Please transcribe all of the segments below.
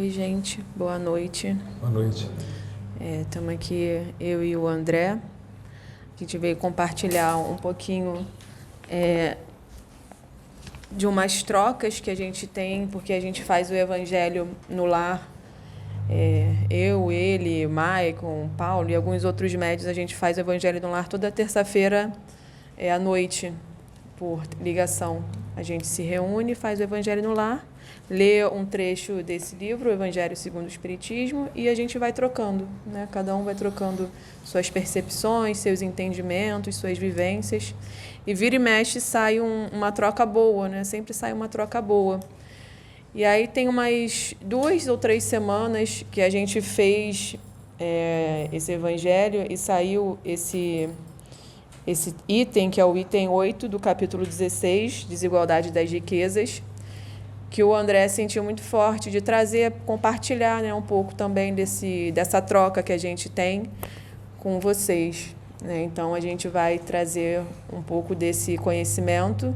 Oi, gente. Boa noite. Boa noite. Estamos aqui, eu e o André. A gente veio compartilhar um pouquinho de umas trocas que a gente tem, porque a gente faz o Evangelho no lar. Eu, ele, Maicon, Paulo e alguns outros médios, a gente faz o Evangelho no lar toda terça-feira à noite, por ligação. A gente se reúne, faz o Evangelho no lar, lê um trecho desse livro, o Evangelho segundo o Espiritismo, e a gente vai trocando, né? Cada um vai trocando suas percepções, seus entendimentos, suas vivências. E vira e mexe sai uma troca boa, né? Sempre sai uma troca boa. E aí tem umas 2 ou 3 semanas que a gente fez esse Evangelho e saiu esse item, que é o item 8 do capítulo 16, Desigualdade das Riquezas, que o André sentiu muito forte de trazer, compartilhar, né, um pouco também dessa troca que a gente tem com vocês, né? Então, a gente vai trazer um pouco desse conhecimento,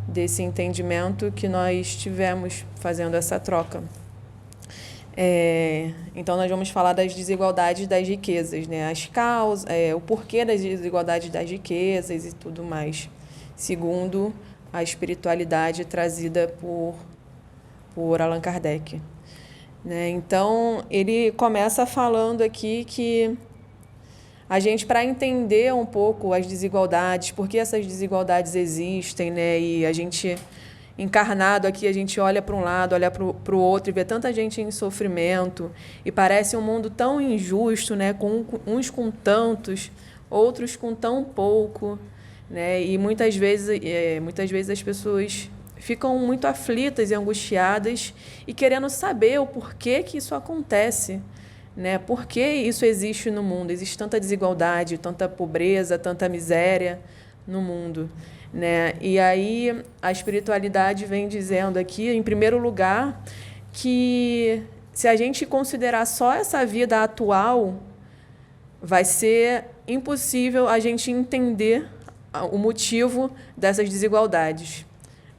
desse entendimento que nós tivemos fazendo essa troca. Então, nós vamos falar das desigualdades das riquezas, né? As causas, o porquê das desigualdades das riquezas e tudo mais, segundo a espiritualidade trazida por Allan Kardec, né? Então, ele começa falando aqui que a gente, para entender um pouco as desigualdades, por que essas desigualdades existem, né? E a gente, encarnado aqui, a gente olha para um lado, olha para o outro e vê tanta gente em sofrimento e parece um mundo tão injusto, né? Uns com tantos, outros com tão pouco, né? E muitas vezes as pessoas ficam muito aflitas e angustiadas e querendo saber o porquê que isso acontece, né? Por que isso existe no mundo? Existe tanta desigualdade, tanta pobreza, tanta miséria no mundo, né? E aí a espiritualidade vem dizendo aqui, em primeiro lugar, que se a gente considerar só essa vida atual, vai ser impossível a gente entender o motivo dessas desigualdades,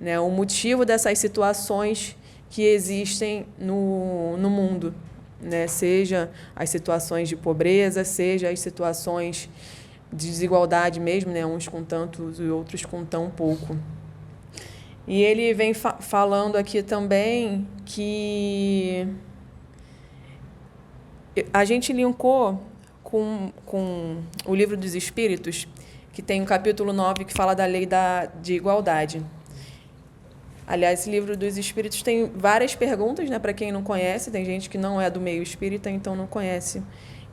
né? O motivo dessas situações que existem no mundo, né? Seja as situações de pobreza, seja as situações de desigualdade mesmo, né? Uns com tantos e outros com tão pouco. E ele vem falando aqui também que a gente linkou com o Livro dos Espíritos, que tem o capítulo 9 que fala da lei de igualdade. Aliás, esse Livro dos Espíritos tem várias perguntas, né, para quem não conhece. Tem gente que não é do meio espírita, então não conhece.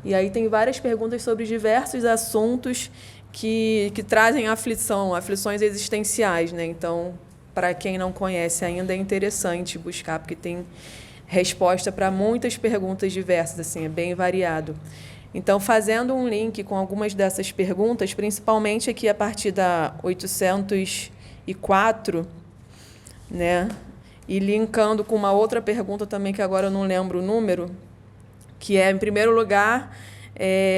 E aí tem várias perguntas sobre diversos assuntos que trazem aflições existenciais, né? Então, para quem não conhece ainda, é interessante buscar, porque tem resposta para muitas perguntas diversas, assim, é bem variado. Então, fazendo um link com algumas dessas perguntas, principalmente aqui a partir da 804, né? E linkando com uma outra pergunta também, que agora eu não lembro o número, que é, em primeiro lugar,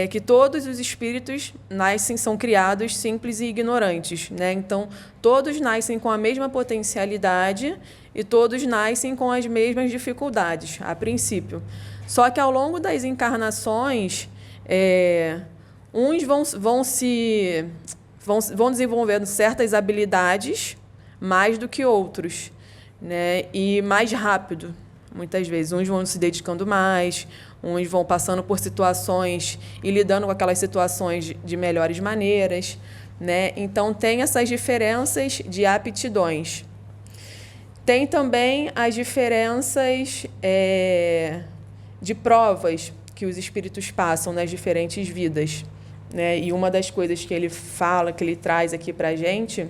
que todos os espíritos são criados simples e ignorantes, né? Então, todos nascem com a mesma potencialidade e todos nascem com as mesmas dificuldades, a princípio. Só que, ao longo das encarnações, uns vão desenvolvendo certas habilidades mais do que outros, né? E mais rápido, muitas vezes. Uns vão se dedicando mais, uns vão passando por situações e lidando com aquelas situações de melhores maneiras, né? Então, tem essas diferenças de aptidões. Tem também as diferenças de provas que os espíritos passam nas diferentes vidas, né? E uma das coisas que ele fala, que ele traz aqui para a gente,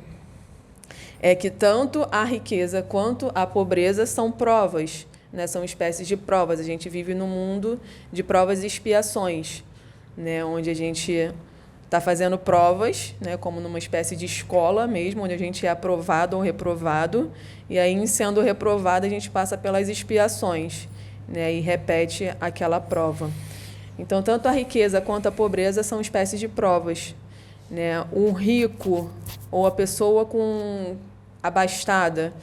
é que tanto a riqueza quanto a pobreza são provas, né? São espécies de provas. A gente vive num mundo de provas e expiações, né? Onde a gente está fazendo provas, né? Como numa espécie de escola mesmo, onde a gente é aprovado ou reprovado, e aí, em sendo reprovado, a gente passa pelas expiações, né? E repete aquela prova. Então, tanto a riqueza quanto a pobreza são espécies de provas, né? Um rico ou a pessoa abastada,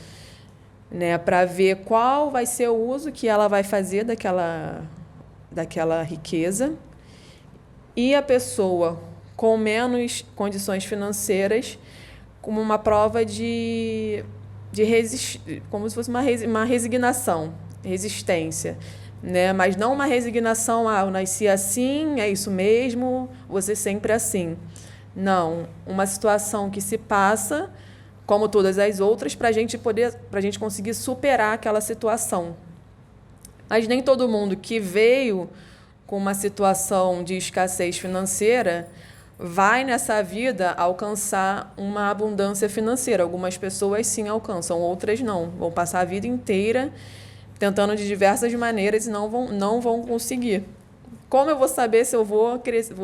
né, para ver qual vai ser o uso que ela vai fazer daquela riqueza. E a pessoa com menos condições financeiras, como uma prova de resistir, como se fosse uma resignação, resistência, né? Mas não uma resignação, eu nasci assim, é isso mesmo, vou ser sempre assim. Não, uma situação que se passa, como todas as outras, para a gente conseguir superar aquela situação. Mas nem todo mundo que veio com uma situação de escassez financeira vai nessa vida alcançar uma abundância financeira. Algumas pessoas sim alcançam, outras não. Vão passar a vida inteira tentando de diversas maneiras e não vão conseguir. Como eu vou saber se eu vou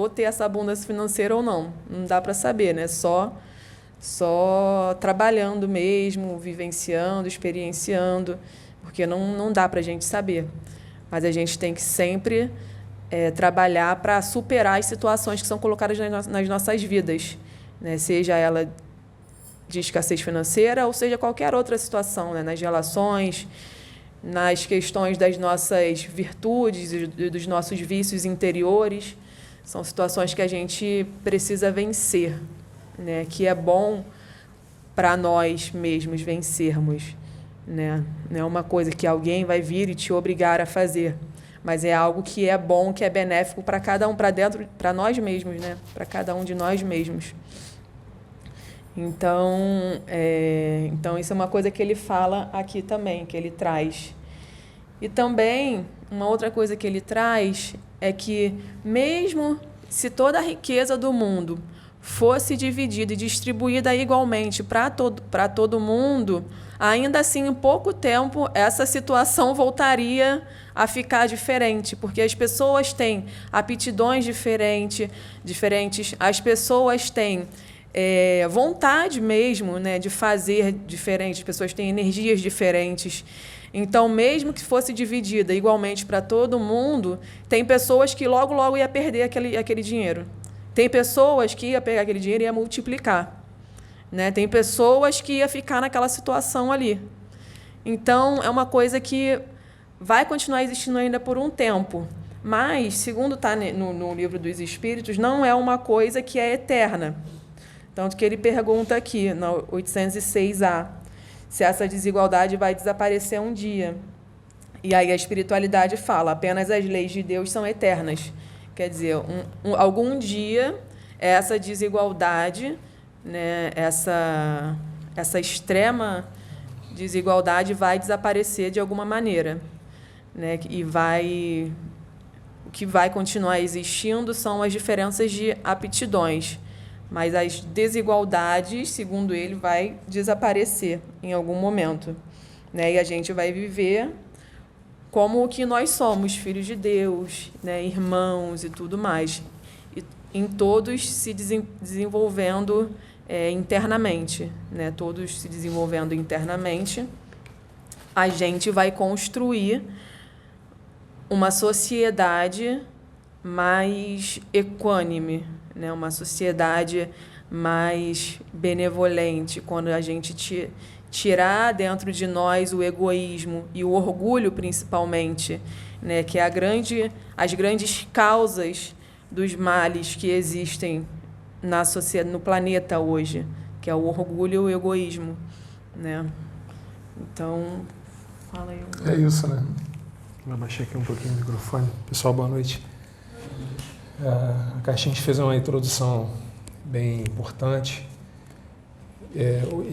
ter essa abundância financeira ou não? Não dá para saber, né? Só trabalhando mesmo, vivenciando, experienciando, porque não dá para a gente saber. Mas a gente tem que sempre trabalhar para superar as situações que são colocadas nas nossas vidas, né? Seja ela de escassez financeira ou seja qualquer outra situação, né? Nas relações, nas questões das nossas virtudes e dos nossos vícios interiores. São situações que a gente precisa vencer, né? Que é bom para nós mesmos vencermos, né? Não é uma coisa que alguém vai vir e te obrigar a fazer, mas é algo que é bom, que é benéfico para cada um, para nós mesmos, né? Para cada um de nós mesmos. Então, isso é uma coisa que ele fala aqui também, que ele traz. E também, uma outra coisa que ele traz é que, mesmo se toda a riqueza do mundo fosse dividida e distribuída igualmente para todo mundo, ainda assim, em pouco tempo, essa situação voltaria a ficar diferente, porque as pessoas têm aptidões diferentes, as pessoas têm vontade mesmo, né, de fazer diferente, as pessoas têm energias diferentes. Então, mesmo que fosse dividida igualmente para todo mundo, tem pessoas que logo ia perder aquele dinheiro. Tem pessoas que ia pegar aquele dinheiro e ia multiplicar, né? Tem pessoas que ia ficar naquela situação ali. Então, é uma coisa que vai continuar existindo ainda por um tempo. Mas, segundo está no Livro dos Espíritos, não é uma coisa que é eterna. Tanto que ele pergunta aqui, no 806A, se essa desigualdade vai desaparecer um dia. E aí a espiritualidade fala, apenas as leis de Deus são eternas. Quer dizer, algum dia essa desigualdade, né, essa extrema desigualdade vai desaparecer de alguma maneira, né? O que vai continuar existindo são as diferenças de aptidões, mas as desigualdades, segundo ele, vai desaparecer em algum momento, né? E a gente vai viver como o que nós somos, filhos de Deus, né, irmãos e tudo mais, e em todos se desenvolvendo internamente, né, todos se desenvolvendo internamente, a gente vai construir uma sociedade mais equânime, né, uma sociedade mais benevolente, quando a gente tirar dentro de nós o egoísmo e o orgulho, principalmente, né, que é as grandes causas dos males que existem na sociedade, no planeta hoje, que é o orgulho e o egoísmo, né? Então, fala aí. É isso, né? Vou abaixar aqui um pouquinho o microfone. Pessoal, boa noite. A Caixinha fez uma introdução bem importante.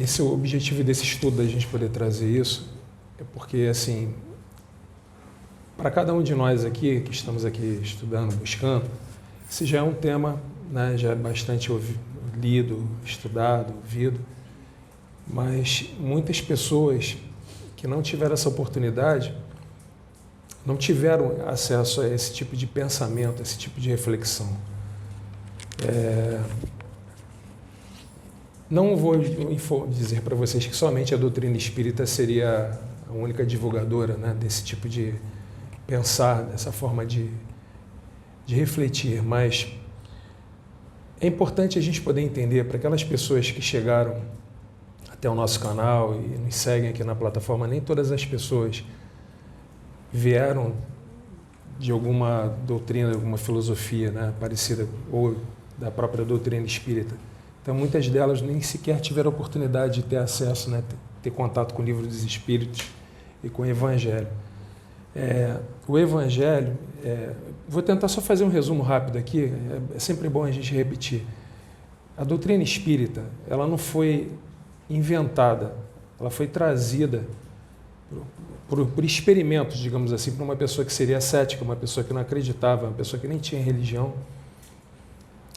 Esse é o objetivo desse estudo, da gente poder trazer isso, é porque, assim, para cada um de nós aqui, que estamos aqui estudando, buscando, esse já é um tema, né, já é bastante lido, estudado, ouvido, mas muitas pessoas que não tiveram essa oportunidade, não tiveram acesso a esse tipo de pensamento, a esse tipo de reflexão. Não vou dizer para vocês que somente a doutrina espírita seria a única divulgadora, né, desse tipo de pensar, dessa forma de refletir, mas é importante a gente poder entender para aquelas pessoas que chegaram até o nosso canal e nos seguem aqui na plataforma, nem todas as pessoas vieram de alguma doutrina, alguma filosofia, né, parecida, ou da própria doutrina espírita. Então, muitas delas nem sequer tiveram a oportunidade de ter acesso, né, ter contato com o livro dos Espíritos e com o Evangelho. O Evangelho, vou tentar só fazer um resumo rápido aqui, é sempre bom a gente repetir. A doutrina espírita, ela não foi inventada, ela foi trazida por experimentos, digamos assim, para uma pessoa que seria cética, uma pessoa que não acreditava, uma pessoa que nem tinha religião.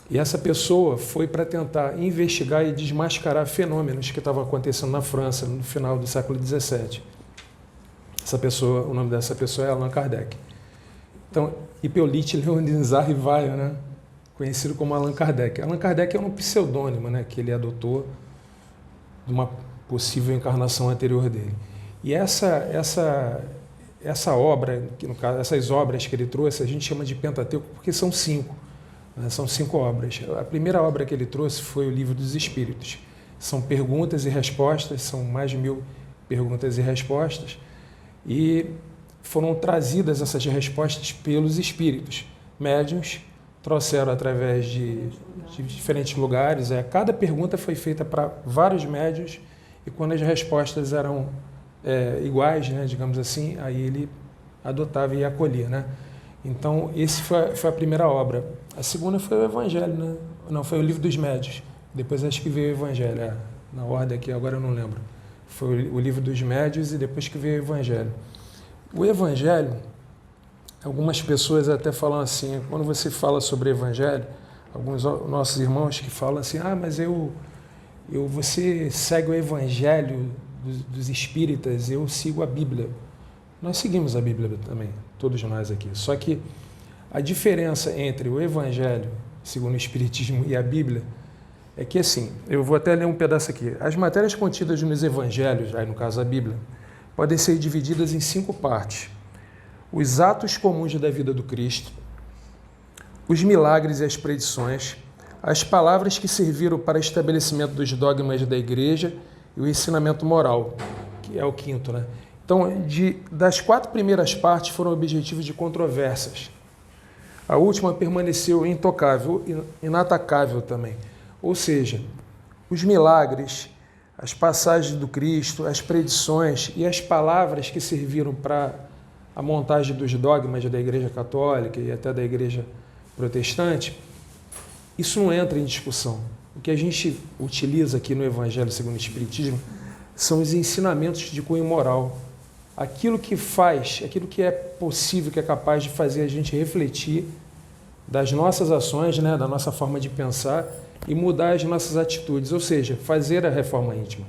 E essa pessoa foi para tentar investigar e desmascarar fenômenos que estavam acontecendo na França no final do século XVII. Essa pessoa, o nome dessa pessoa é Allan Kardec. Então, Hippolyte Léonard Rivaio, né? Conhecido como Allan Kardec. Allan Kardec é um pseudônimo, né, que ele adotou de uma possível encarnação anterior dele. E essa obra, que no caso, essas obras que ele trouxe, a gente chama de Pentateuco porque são 5. Né? São 5 obras. A primeira obra que ele trouxe foi o Livro dos Espíritos. São perguntas e respostas, são mais de 1000 perguntas e respostas, e foram trazidas essas respostas pelos espíritos. Médiuns trouxeram através de diferentes lugares. Cada pergunta foi feita para vários médiuns, e quando as respostas eram iguais, né, digamos assim, aí ele adotava e acolhia, né? Então, esse foi a primeira obra. A segunda foi o Evangelho, né? Não, foi o Livro dos Médiuns. Depois acho que veio o Evangelho, na ordem aqui, agora eu não lembro. Foi o Livro dos Médiuns e depois que veio o Evangelho. O Evangelho, algumas pessoas até falam assim, quando você fala sobre Evangelho, alguns nossos irmãos que falam assim, mas você segue o Evangelho dos espíritas, eu sigo a Bíblia. Nós seguimos a Bíblia também, todos nós aqui. Só que a diferença entre o Evangelho, segundo o Espiritismo, e a Bíblia, é que assim, eu vou até ler um pedaço aqui. As matérias contidas nos Evangelhos, aí no caso a Bíblia, podem ser divididas em 5 partes. Os atos comuns da vida do Cristo, os milagres e as predições, as palavras que serviram para estabelecimento dos dogmas da Igreja e o ensinamento moral, que é o 5º, né? Então, das 4 primeiras partes foram objetivos de controvérsias. A última permaneceu intocável, inatacável também. Ou seja, os milagres, as passagens do Cristo, as predições e as palavras que serviram para a montagem dos dogmas da Igreja Católica e até da Igreja Protestante, isso não entra em discussão. O que a gente utiliza aqui no Evangelho segundo o Espiritismo são os ensinamentos de cunho moral. Aquilo que faz, aquilo que é possível, que é capaz de fazer a gente refletir das nossas ações, né, da nossa forma de pensar e mudar as nossas atitudes, ou seja, fazer a reforma íntima.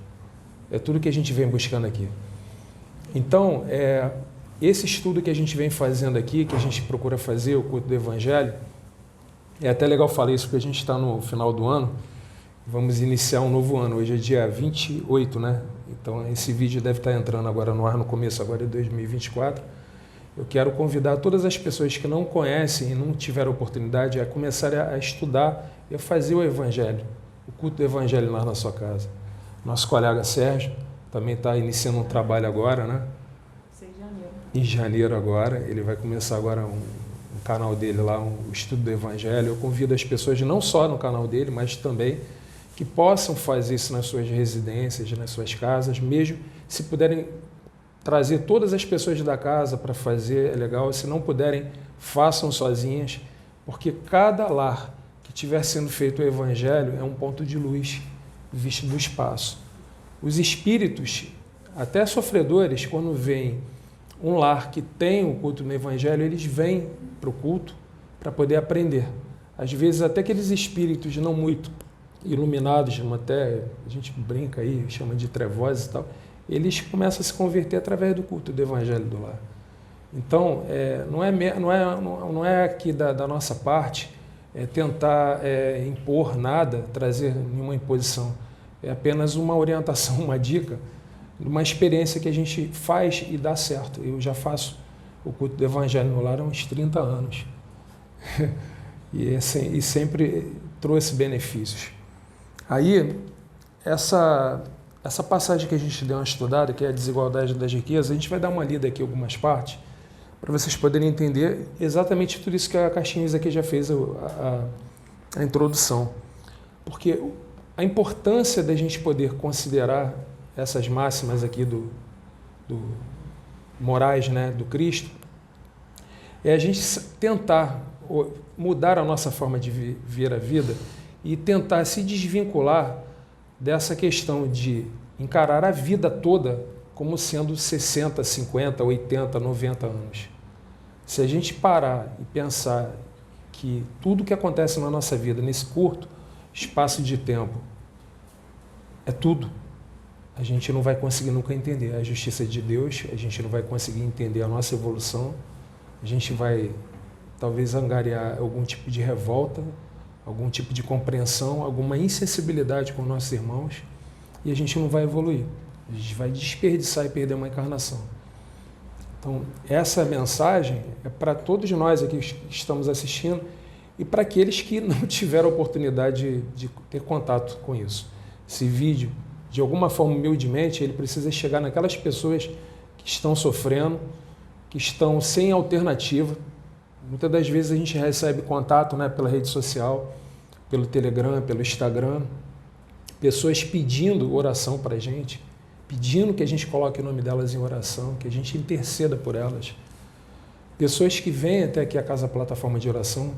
É tudo que a gente vem buscando aqui. Então, esse estudo que a gente vem fazendo aqui, que a gente procura fazer, o culto do Evangelho, é até legal falar isso, porque a gente está no final do ano, vamos iniciar um novo ano, hoje é dia 28, né? Então, esse vídeo deve estar entrando agora no ar, no começo agora de 2024. Eu quero convidar todas as pessoas que não conhecem e não tiveram oportunidade a começarem a estudar e a fazer o Evangelho, o culto do Evangelho lá na sua casa. Nosso colega Sérgio também está iniciando um trabalho agora, né? Em janeiro agora, ele vai começar agora um canal dele lá, o estudo do Evangelho. Eu convido as pessoas, não só no canal dele, mas também que possam fazer isso nas suas residências, nas suas casas, mesmo se puderem trazer todas as pessoas da casa para fazer, é legal. Se não puderem, façam sozinhas, porque cada lar que estiver sendo feito o Evangelho é um ponto de luz visto do espaço. Os espíritos, até sofredores, quando veem um lar que tem o culto no Evangelho, eles vêm para o culto para poder aprender. Às vezes, até aqueles espíritos não muito iluminados, até a gente brinca aí, chama de trevosos e tal, eles começam a se converter através do culto do Evangelho do lar. Então, não é aqui da nossa parte tentar impor nada, trazer nenhuma imposição. É apenas uma orientação, uma dica, uma experiência que a gente faz e dá certo. Eu já faço o culto do Evangelho no lar há uns 30 anos. e sempre trouxe benefícios. Aí, essa passagem que a gente deu uma estudada, que é a desigualdade das riquezas, a gente vai dar uma lida aqui em algumas partes, para vocês poderem entender exatamente tudo isso que a Caixinhas aqui já fez a introdução. Porque a importância da gente poder considerar essas máximas aqui do morais, né, do Cristo, é a gente tentar mudar a nossa forma de ver a vida e tentar se desvincular dessa questão de encarar a vida toda como sendo 60, 50, 80, 90 anos. Se a gente parar e pensar que tudo que acontece na nossa vida, nesse curto espaço de tempo, é tudo, a gente não vai conseguir nunca entender a justiça de Deus, a gente não vai conseguir entender a nossa evolução, a gente vai talvez angariar algum tipo de revolta, algum tipo de compreensão, alguma insensibilidade com nossos irmãos, e a gente não vai evoluir. A gente vai desperdiçar e perder uma encarnação. Então, essa mensagem é para todos nós aqui que estamos assistindo e para aqueles que não tiveram oportunidade de ter contato com isso. Esse vídeo, de alguma forma, humildemente, ele precisa chegar naquelas pessoas que estão sofrendo, que estão sem alternativa. Muitas das vezes a gente recebe contato, né, pela rede social, pelo Telegram, pelo Instagram, pessoas pedindo oração para a gente, pedindo que a gente coloque o nome delas em oração, que a gente interceda por elas. Pessoas que vêm até aqui a Casa Plataforma de Oração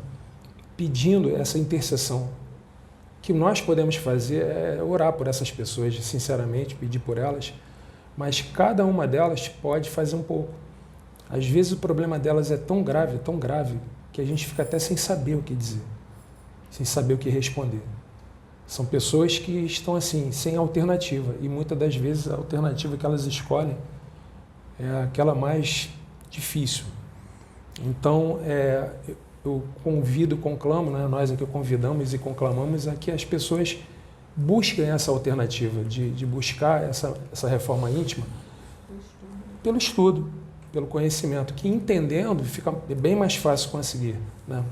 pedindo essa intercessão. O que nós podemos fazer é orar por essas pessoas, sinceramente, pedir por elas, mas cada uma delas pode fazer um pouco. Às vezes o problema delas é tão grave, que a gente fica até sem saber o que dizer, sem saber o que responder. São pessoas que estão assim, sem alternativa, e muitas das vezes a alternativa que elas escolhem é aquela mais difícil. Então, eu convido, conclamo, né, nós aqui convidamos e conclamamos a que as pessoas busquem essa alternativa, de buscar essa reforma íntima pelo estudo, pelo conhecimento, que entendendo fica bem mais fácil conseguir, né?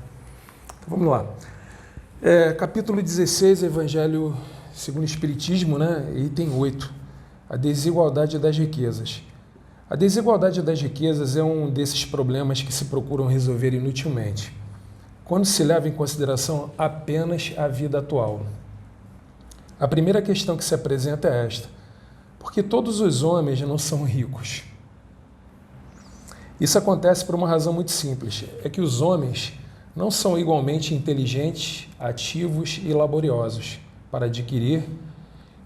Então, vamos lá. Capítulo 16, Evangelho segundo o Espiritismo, né? Item 8, a desigualdade das riquezas. A desigualdade das riquezas é um desses problemas que se procuram resolver inutilmente, quando se leva em consideração apenas a vida atual. A primeira questão que se apresenta é esta: por que todos os homens não são ricos? Isso acontece por uma razão muito simples, é que os homens não são igualmente inteligentes, ativos e laboriosos para adquirir,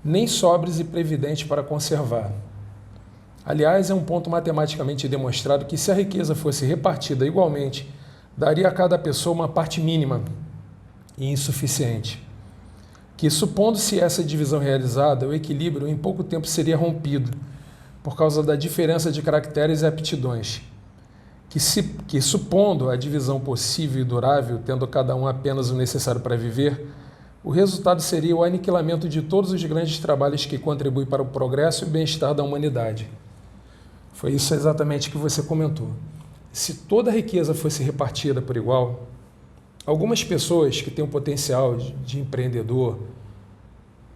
nem sóbrios e previdentes para conservar. Aliás, é um ponto matematicamente demonstrado que se a riqueza fosse repartida igualmente, daria a cada pessoa uma parte mínima e insuficiente, que, supondo-se essa divisão realizada, o equilíbrio em pouco tempo seria rompido, por causa da diferença de caracteres e aptidões, que supondo a divisão possível e durável, tendo cada um apenas o necessário para viver, o resultado seria o aniquilamento de todos os grandes trabalhos que contribuem para o progresso e bem-estar da humanidade. Foi isso exatamente que você comentou. Se toda a riqueza fosse repartida por igual, algumas pessoas que têm um potencial de empreendedor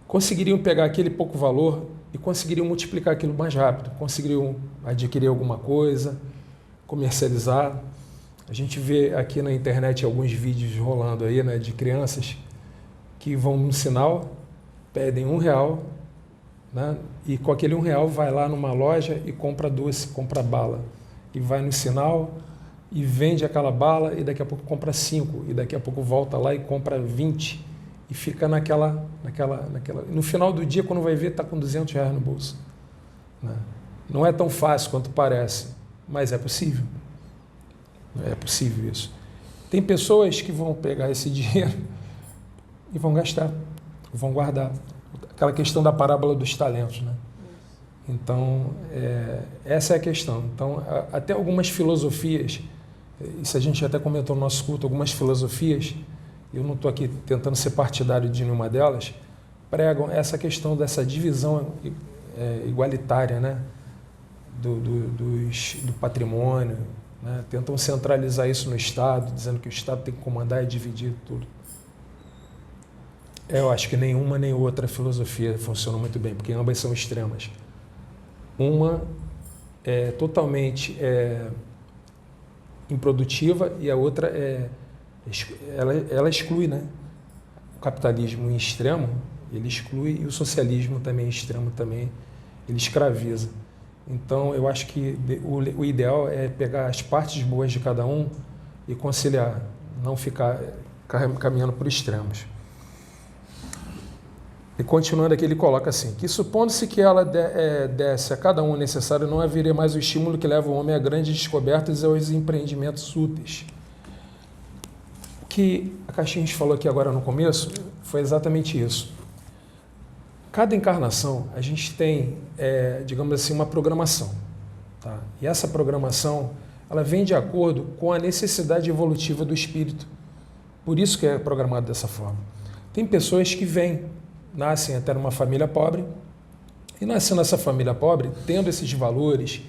conseguiriam pegar aquele pouco valor e conseguiriam multiplicar aquilo mais rápido, conseguiriam adquirir alguma coisa, comercializar. A gente vê aqui na internet alguns vídeos rolando aí, né, de crianças que vão no sinal, pedem R$1, né, e com aquele R$1 vai lá numa loja e compra doce, compra bala, e vai no sinal e vende aquela bala e daqui a pouco compra 5 e daqui a pouco volta lá e compra 20 e fica naquela. No final do dia, quando vai ver, está com R$200 no bolso, né? Não é tão fácil quanto parece, mas é possível. É possível isso. Tem pessoas que vão pegar esse dinheiro e vão gastar, vão guardar. Aquela questão da parábola dos talentos, né? Então, essa é a questão. Então, até algumas filosofias, isso a gente até comentou no nosso culto, algumas filosofias, eu não estou aqui tentando ser partidário de nenhuma delas, pregam essa questão dessa divisão igualitária, né? do patrimônio, né? Tentam centralizar isso no Estado, dizendo que o Estado tem que comandar e dividir tudo. Eu acho que nenhuma nem outra filosofia funciona muito bem, porque ambas são extremas. Uma é totalmente improdutiva e a outra ela exclui, né? O capitalismo em extremo, ele exclui, e o socialismo também em extremo também, ele escraviza. Então, eu acho que o ideal é pegar as partes boas de cada um e conciliar, não ficar caminhando por extremos. E continuando aqui, ele coloca assim, que supondo-se que ela desse a cada um o necessário, não haveria mais o estímulo que leva o homem a grandes descobertas e aos empreendimentos úteis. O que a Caixinha falou aqui agora no começo foi exatamente isso. Cada encarnação, a gente tem, digamos assim, uma programação. Tá? E essa programação, ela vem de acordo com a necessidade evolutiva do espírito. Por isso que é programado dessa forma. Tem pessoas que nascem até numa família pobre, e nascendo nessa família pobre, tendo esses valores,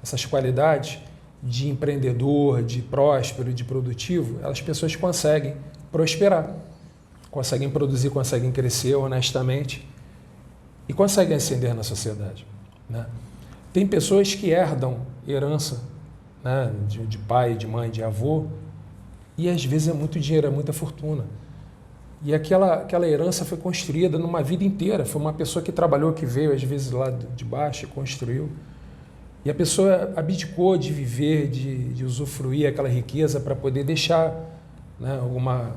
essas qualidades de empreendedor, de próspero, de produtivo, as pessoas conseguem prosperar, conseguem produzir, conseguem crescer honestamente e conseguem ascender na sociedade, né? Tem pessoas que herdam herança, né, de pai, de mãe, de avô, e às vezes é muito dinheiro, é muita fortuna. E aquela herança foi construída numa vida inteira. Foi uma pessoa que trabalhou, que veio às vezes lá de baixo e construiu. E a pessoa abdicou de viver, de usufruir aquela riqueza para poder deixar, né, alguma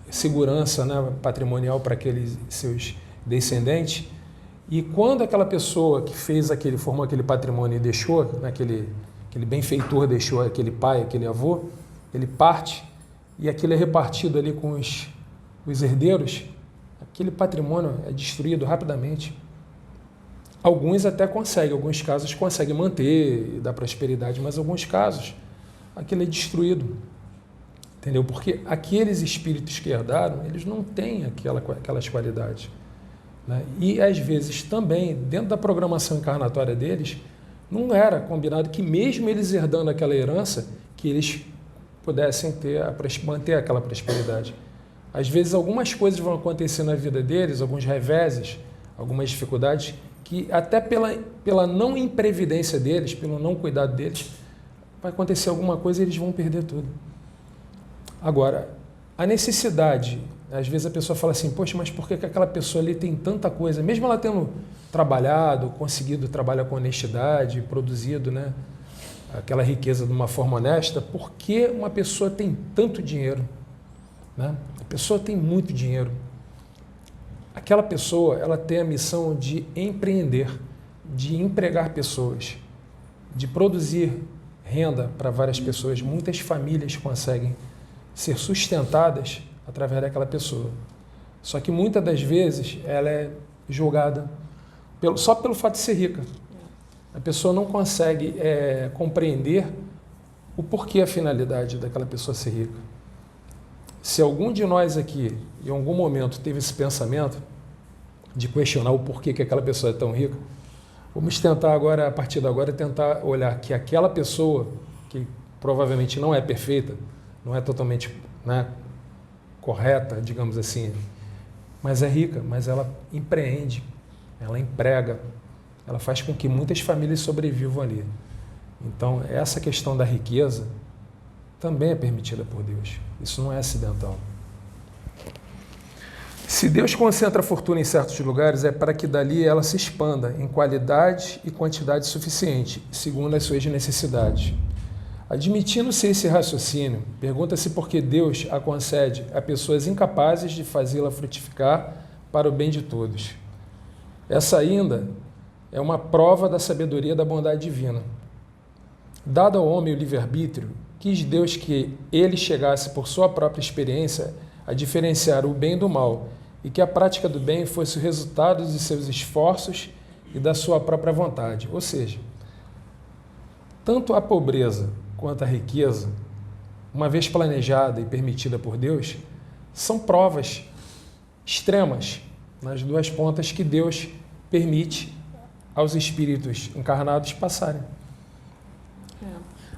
segurança, né, patrimonial para aqueles seus descendentes. E quando aquela pessoa que formou aquele patrimônio e deixou, né, aquele benfeitor deixou aquele pai, aquele avô, ele parte e aquilo é repartido ali com os herdeiros, aquele patrimônio é destruído rapidamente. Alguns até conseguem, alguns casos conseguem manter e dar prosperidade, mas em alguns casos aquilo é destruído. Entendeu? Porque aqueles espíritos que herdaram, eles não têm aquelas qualidades, né? E às vezes também, dentro da programação encarnatória deles, não era combinado que mesmo eles herdando aquela herança, que eles pudessem manter aquela prosperidade. Às vezes algumas coisas vão acontecer na vida deles, alguns reveses, algumas dificuldades, que até pela não imprevidência deles, pelo não cuidado deles, vai acontecer alguma coisa e eles vão perder tudo. Agora, a necessidade, às vezes a pessoa fala assim, poxa, mas por que aquela pessoa ali tem tanta coisa? Mesmo ela tendo trabalhado, conseguido trabalhar com honestidade, produzido, né, aquela riqueza de uma forma honesta, por que uma pessoa tem tanto dinheiro? Né? A pessoa tem muito dinheiro. Aquela pessoa, ela tem a missão de empreender, de empregar pessoas, de produzir renda para várias pessoas. Muitas famílias conseguem ser sustentadas através daquela pessoa. Só que muitas das vezes ela é julgada só pelo fato de ser rica. A pessoa não consegue compreender o porquê, a finalidade daquela pessoa ser rica. Se algum de nós aqui, em algum momento, teve esse pensamento de questionar o porquê que aquela pessoa é tão rica, vamos tentar agora, a partir de agora, tentar olhar que aquela pessoa, que provavelmente não é perfeita, não é totalmente, né, correta, digamos assim, mas é rica, mas ela empreende, ela emprega, ela faz com que muitas famílias sobrevivam ali. Então, essa questão da riqueza também é permitida por Deus. Isso não é acidental. Se Deus concentra a fortuna em certos lugares, é para que dali ela se expanda em qualidade e quantidade suficiente, segundo as suas necessidades. Admitindo-se esse raciocínio, pergunta-se por que Deus a concede a pessoas incapazes de fazê-la frutificar para o bem de todos. Essa ainda é uma prova da sabedoria da bondade divina. Dado ao homem o livre-arbítrio, quis Deus que ele chegasse por sua própria experiência a diferenciar o bem do mal e que a prática do bem fosse o resultado de seus esforços e da sua própria vontade. Ou seja, tanto a pobreza quanto a riqueza, uma vez planejada e permitida por Deus, são provas extremas nas duas pontas que Deus permite aos espíritos encarnados passarem.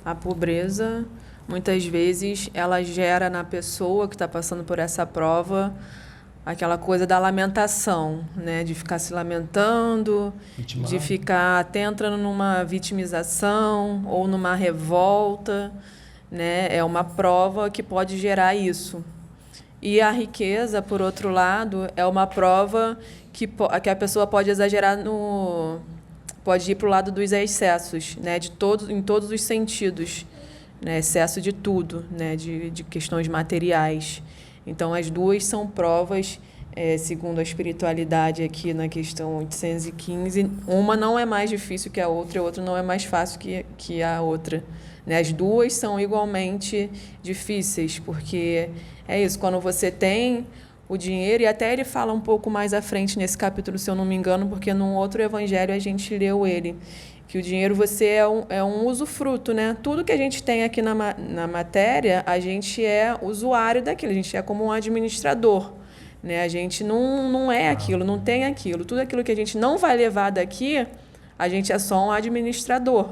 A pobreza, muitas vezes, ela gera na pessoa que está passando por essa prova aquela coisa da lamentação, né? De ficar se lamentando, Vitimado. de ficar até entrando numa vitimização ou numa revolta, né? É uma prova que pode gerar isso. E a riqueza, por outro lado, é uma prova que a pessoa pode exagerar pode ir para o lado dos excessos, né? Em todos os sentidos, né? Excesso de tudo, né? De questões materiais. Então, as duas são provas, segundo a espiritualidade aqui na questão 815, uma não é mais difícil que a outra não é mais fácil que a outra. Né? As duas são igualmente difíceis, porque é isso, quando você tem o dinheiro, e até ele fala um pouco mais à frente nesse capítulo, se eu não me engano, porque num outro evangelho a gente leu ele, que o dinheiro é um usufruto, né? Tudo que a gente tem aqui na matéria, a gente é usuário daquilo, a gente é como um administrador, né? A gente não é aquilo, não tem aquilo. Tudo aquilo que a gente não vai levar daqui, a gente é só um administrador,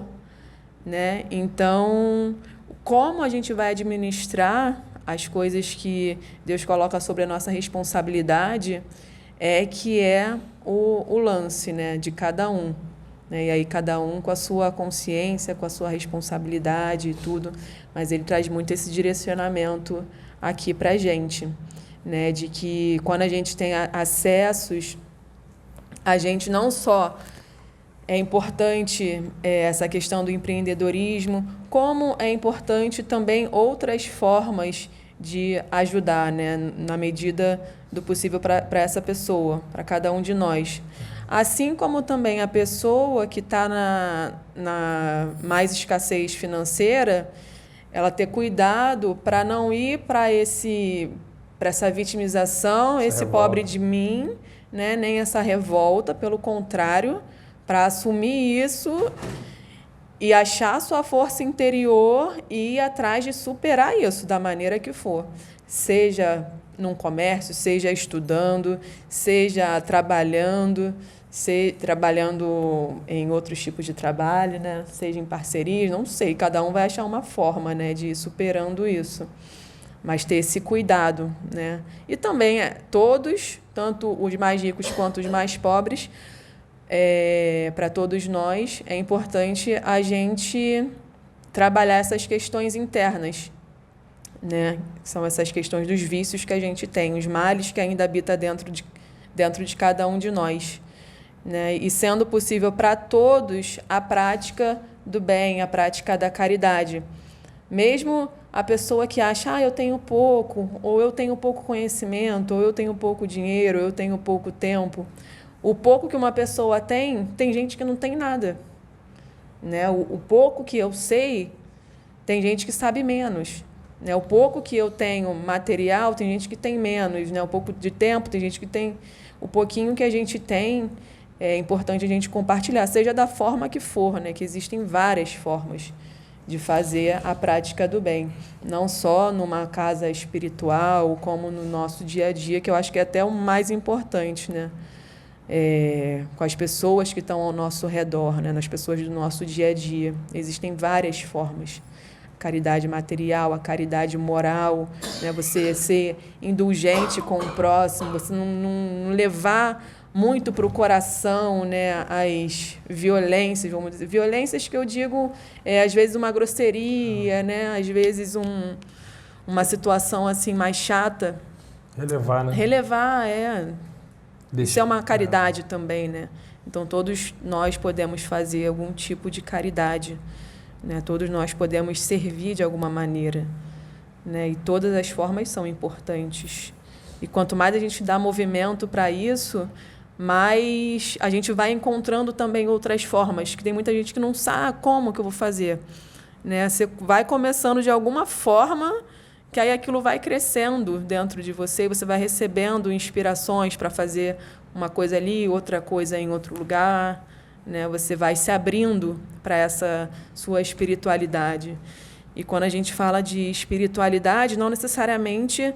né? Então, como a gente vai administrar as coisas que Deus coloca sobre a nossa responsabilidade que é o lance, né, de cada um. Né? E aí cada um com a sua consciência, com a sua responsabilidade e tudo, mas ele traz muito esse direcionamento aqui para a gente, né, de que quando a gente tem acessos, a gente não só é importante essa questão do empreendedorismo, como é importante também outras formas de ajudar, né, na medida do possível para essa pessoa, para cada um de nós. Assim como também a pessoa que está na mais escassez financeira, ela ter cuidado para não ir para essa vitimização, esse revolta. Pobre de mim, né, nem essa revolta, pelo contrário, para assumir isso e achar sua força interior e ir atrás de superar isso da maneira que for. Seja num comércio, seja estudando, seja trabalhando em outros tipos de trabalho, né? Seja em parcerias, não sei, cada um vai achar uma forma, né, de ir superando isso. Mas ter esse cuidado, né? E também todos, tanto os mais ricos quanto os mais pobres, para todos nós, é importante a gente trabalhar essas questões internas, né? São essas questões dos vícios que a gente tem, os males que ainda habitam dentro de cada um de nós, né? E sendo possível para todos a prática do bem, a prática da caridade. Mesmo a pessoa que acha, eu tenho pouco, ou eu tenho pouco conhecimento, ou eu tenho pouco dinheiro, ou eu tenho pouco tempo. O pouco que uma pessoa tem gente que não tem nada. Né? O pouco que eu sei, tem gente que sabe menos. Né? O pouco que eu tenho material, tem gente que tem menos. Né? O pouco de tempo, tem gente que tem... O pouquinho que a gente tem, é importante a gente compartilhar, seja da forma que for, né? Que existem várias formas de fazer a prática do bem. Não só numa casa espiritual, como no nosso dia a dia, que eu acho que é até o mais importante, né? Com as pessoas que estão ao nosso redor, né? Nas pessoas do nosso dia a dia. Existem várias formas. A caridade material, a caridade moral, né? Você ser indulgente com o próximo, você não levar muito para o coração, né, as violências, vamos dizer. Violências que eu digo, às vezes uma grosseria, né? Às vezes uma situação assim mais chata. Relevar, né? Relevar, Isso é uma caridade também, né? Então, todos nós podemos fazer algum tipo de caridade, né? Todos nós podemos servir de alguma maneira, né? E todas as formas são importantes. E quanto mais a gente dá movimento para isso, mais a gente vai encontrando também outras formas, que tem muita gente que não sabe como que eu vou fazer, né? Você vai começando de alguma forma, que aí aquilo vai crescendo dentro de você e você vai recebendo inspirações para fazer uma coisa ali, outra coisa em outro lugar, né? Você vai se abrindo para essa sua espiritualidade. E quando a gente fala de espiritualidade, não necessariamente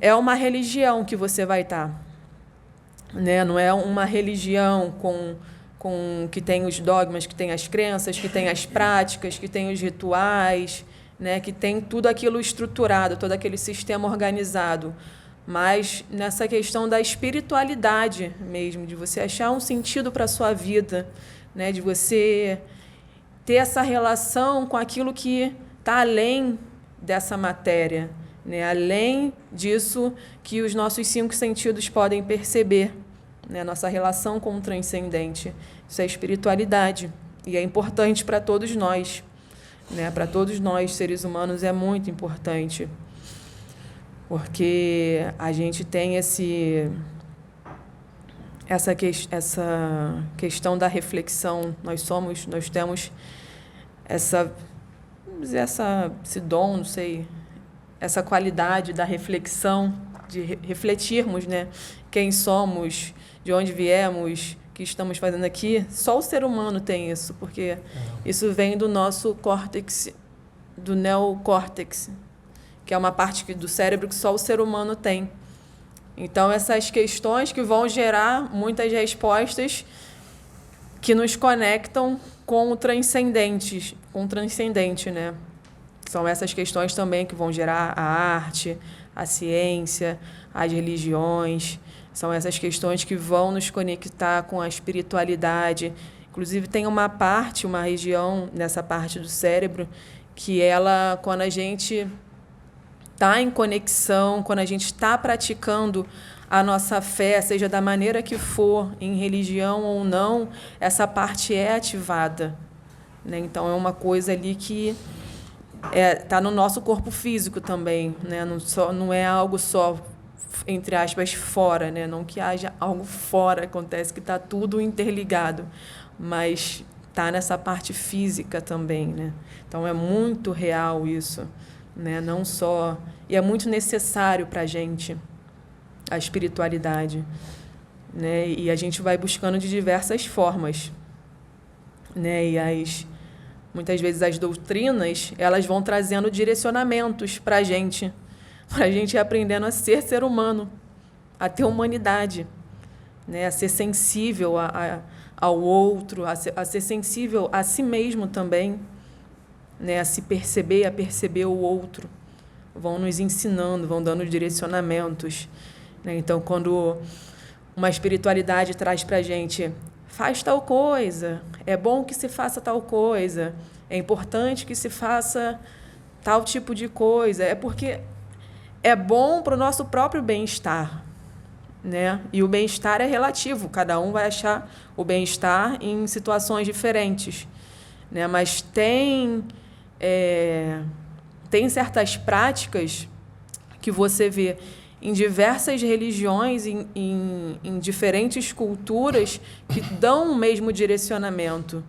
é uma religião que você vai estar, né? Não é uma religião com que tem os dogmas, que tem as crenças, que tem as práticas, que tem os rituais, né? Que tem tudo aquilo estruturado, todo aquele sistema organizado. mas nessa questão da espiritualidade mesmo, de você achar um sentido para a sua vida, né? De você ter essa relação com aquilo que está além dessa matéria, né? Além disso que os nossos 5 sentidos podem perceber, né? Nossa relação com o transcendente. Isso é espiritualidade e é importante para todos nós, né? Para todos nós, seres humanos, é muito importante, porque a gente tem essa questão da reflexão. Nós temos esse dom, não sei, essa qualidade da reflexão, de refletirmos, né? Quem somos, de onde viemos, o que estamos fazendo aqui. Só o ser humano tem isso, porque isso vem do nosso córtex, do neocórtex, que é uma parte do cérebro que só o ser humano tem. Então, essas questões que vão gerar muitas respostas que nos conectam com o transcendente, né? São essas questões também que vão gerar a arte, a ciência, as religiões. São essas questões que vão nos conectar com a espiritualidade. Inclusive, tem uma região nessa parte do cérebro que ela, quando a gente está em conexão, quando a gente está praticando a nossa fé, seja da maneira que for, em religião ou não, essa parte é ativada, né? Então, é uma coisa ali que está no nosso corpo físico também, né? Não é algo só, entre aspas, fora, né? Não que haja algo fora, acontece que está tudo interligado, mas está nessa parte física também, né? Então, é muito real isso, né? Não só... E é muito necessário para a gente a espiritualidade, né? E a gente vai buscando de diversas formas, né? E muitas vezes as doutrinas, elas vão trazendo direcionamentos para a gente ir aprendendo a ser humano, a ter humanidade, né? A ser sensível ao outro, a ser sensível a si mesmo também, né? A se perceber, a perceber o outro. Vão nos ensinando, vão dando direcionamentos, né? Então, quando uma espiritualidade traz para a gente, faz tal coisa, é bom que se faça tal coisa, é importante que se faça tal tipo de coisa, é porque é bom para o nosso próprio bem-estar, né? E o bem-estar é relativo, cada um vai achar o bem-estar em situações diferentes, né? Mas tem certas práticas que você vê em diversas religiões, em diferentes culturas, que dão o mesmo direcionamento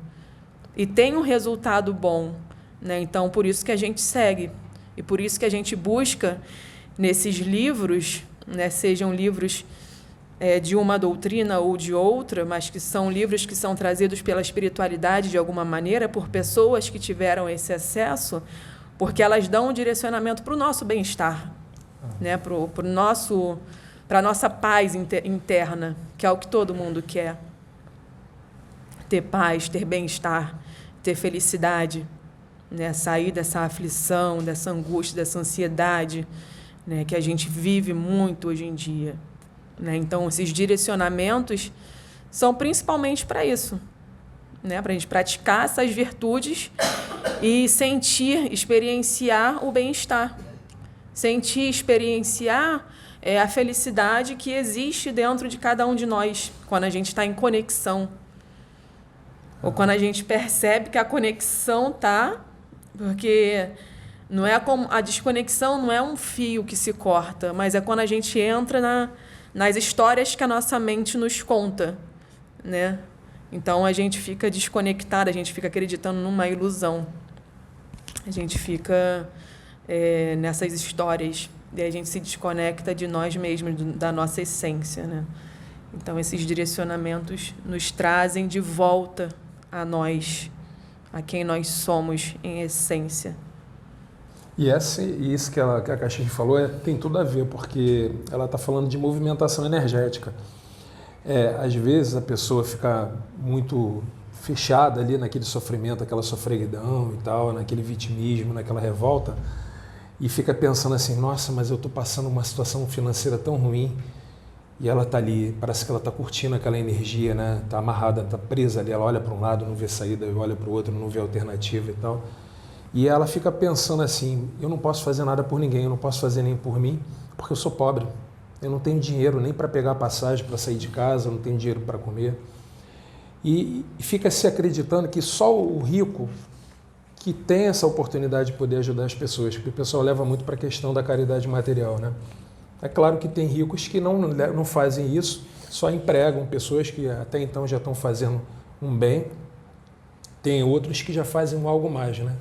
e tem um resultado bom, né? Então, por isso que a gente segue e por isso que a gente busca nesses livros, né, sejam livros de uma doutrina ou de outra, mas que são livros que são trazidos pela espiritualidade de alguma maneira, por pessoas que tiveram esse acesso, porque elas dão um direcionamento para o nosso bem-estar, né? Para a nossa paz interna, que é o que todo mundo quer. Ter paz, ter bem-estar, ter felicidade, né? Sair dessa aflição, dessa angústia, dessa ansiedade, né? Que a gente vive muito hoje em dia, né? Então, esses direcionamentos são principalmente para isso, né? Para a gente praticar essas virtudes e experienciar o bem-estar, experienciar a felicidade que existe dentro de cada um de nós, quando a gente está em conexão, ou quando a gente percebe que a conexão está, porque não é como a desconexão não é um fio que se corta, mas é quando a gente entra nas histórias que a nossa mente nos conta, né? Então, a gente fica desconectado, a gente fica acreditando numa ilusão. A gente fica nessas histórias e a gente se desconecta de nós mesmos, da nossa essência, né? Então, esses direcionamentos nos trazem de volta a nós, a quem nós somos em essência. E isso que a Caixinha falou tem tudo a ver, porque ela está falando de movimentação energética. Às vezes a pessoa fica muito fechada ali naquele sofrimento, aquela sofreguidão e tal, naquele vitimismo, naquela revolta, e fica pensando assim, nossa, mas eu estou passando uma situação financeira tão ruim, e ela está ali, parece que ela está curtindo aquela energia, né? Está amarrada, está presa ali, ela olha para um lado, não vê saída, olha para o outro, não vê alternativa e tal. E ela fica pensando assim, eu não posso fazer nada por ninguém, eu não posso fazer nem por mim, porque eu sou pobre. Eu não tenho dinheiro nem para pegar passagem para sair de casa, eu não tenho dinheiro para comer. E fica se acreditando que só o rico que tem essa oportunidade de poder ajudar as pessoas, porque o pessoal leva muito para a questão da caridade material, né? É claro que tem ricos que não fazem isso, só empregam pessoas que até então já estão fazendo um bem. Tem outros que já fazem algo mais, né?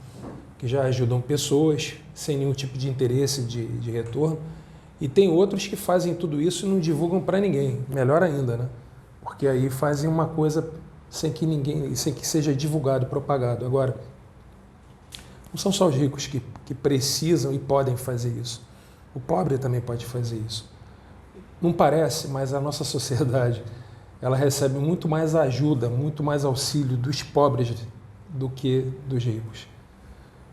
Que já ajudam pessoas sem nenhum tipo de interesse de retorno. E tem outros que fazem tudo isso e não divulgam para ninguém, melhor ainda, né? Porque aí fazem uma coisa sem que seja divulgado, propagado. Agora, não são só os ricos que precisam e podem fazer isso. O pobre também pode fazer isso. Não parece, mas a nossa sociedade, ela recebe muito mais ajuda, muito mais auxílio dos pobres do que dos ricos.